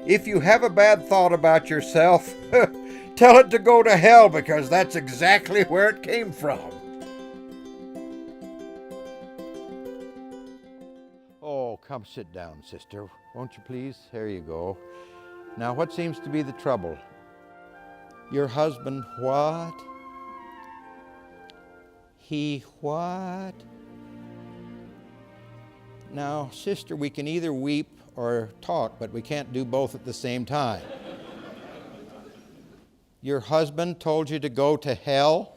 If you have a bad thought about yourself, tell it to go to hell, because that's exactly where it came from. Oh, come sit down, sister. Won't you please? Here you go. Now, what seems to be the trouble? Your husband what? He what? Now, sister, we can either weep or talk, but we can't do both at the same time. Your husband told you to go to hell?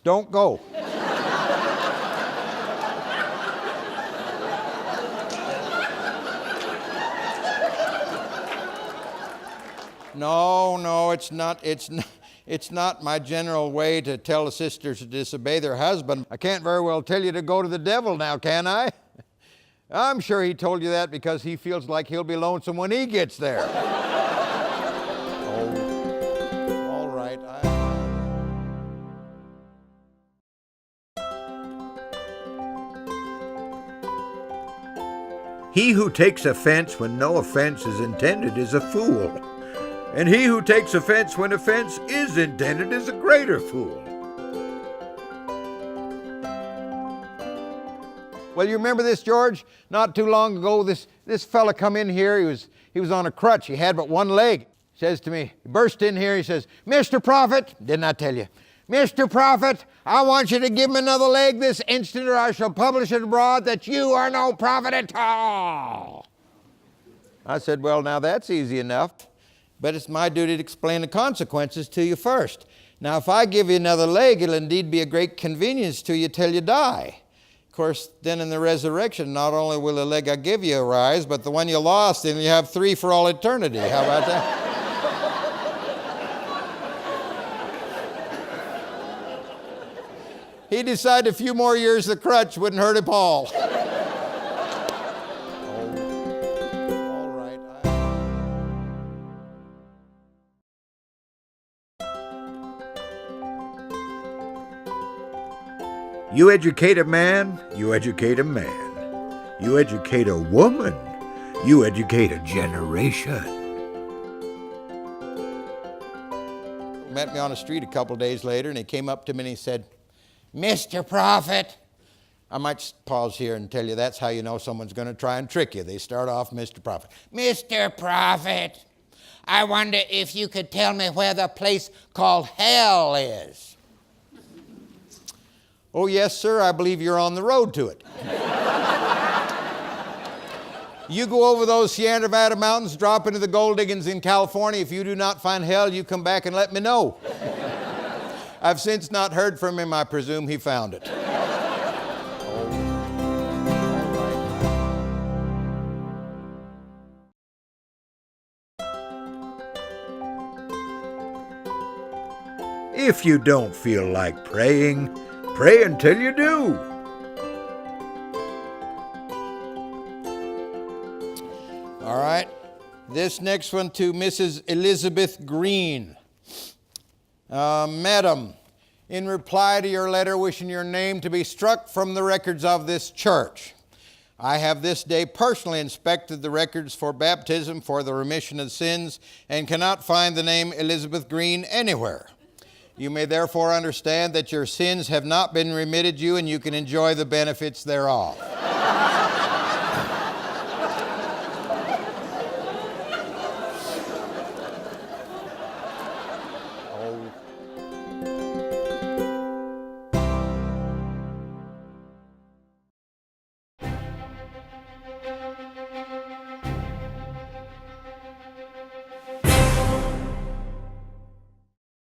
Don't go. No, it's not my general way to tell a sister to disobey their husband. I can't very well tell you to go to the devil now, can I? I'm sure he told you that because he feels like he'll be lonesome when he gets there. Oh, all right. He who takes offense when no offense is intended is a fool. And he who takes offense when offense is intended is a greater fool. Well, you remember this, George? Not too long ago, this fella come in here. He was on a crutch. He had but one leg. He says to me, he burst in here. He says, "Mr. Prophet," didn't I tell you? "Mr. Prophet, I want you to give me another leg this instant, or I shall publish it abroad that you are no prophet at all." I said, "Well, now that's easy enough. But it's my duty to explain the consequences to you first. Now, if I give you another leg, it'll indeed be a great convenience to you till you die. Of course, then in the resurrection, not only will the leg I give you arise, but the one you lost, then you have three for all eternity." How about that? He decided a few more years the crutch wouldn't hurt him all. You educate a man, you educate a man. You educate a woman, you educate a generation. He met me on the street a couple days later, and he came up to me and he said, "Mr. Prophet." I might pause here and tell you that's how you know someone's going to try and trick you. They start off, "Mr. Prophet." "Mr. Prophet, I wonder if you could tell me where the place called hell is." "Oh, yes, sir, I believe you're on the road to it." "You go over those Sierra Nevada mountains, drop into the gold diggings in California. If you do not find hell, you come back and let me know." I've since not heard from him. I presume he found it. If you don't feel like praying, pray until you do. All right, this next one to Mrs. Elizabeth Green. "Madam, in reply to your letter wishing your name to be struck from the records of this church, I have this day personally inspected the records for baptism for the remission of sins and cannot find the name Elizabeth Green anywhere. You may therefore understand that your sins have not been remitted you and you can enjoy the benefits thereof."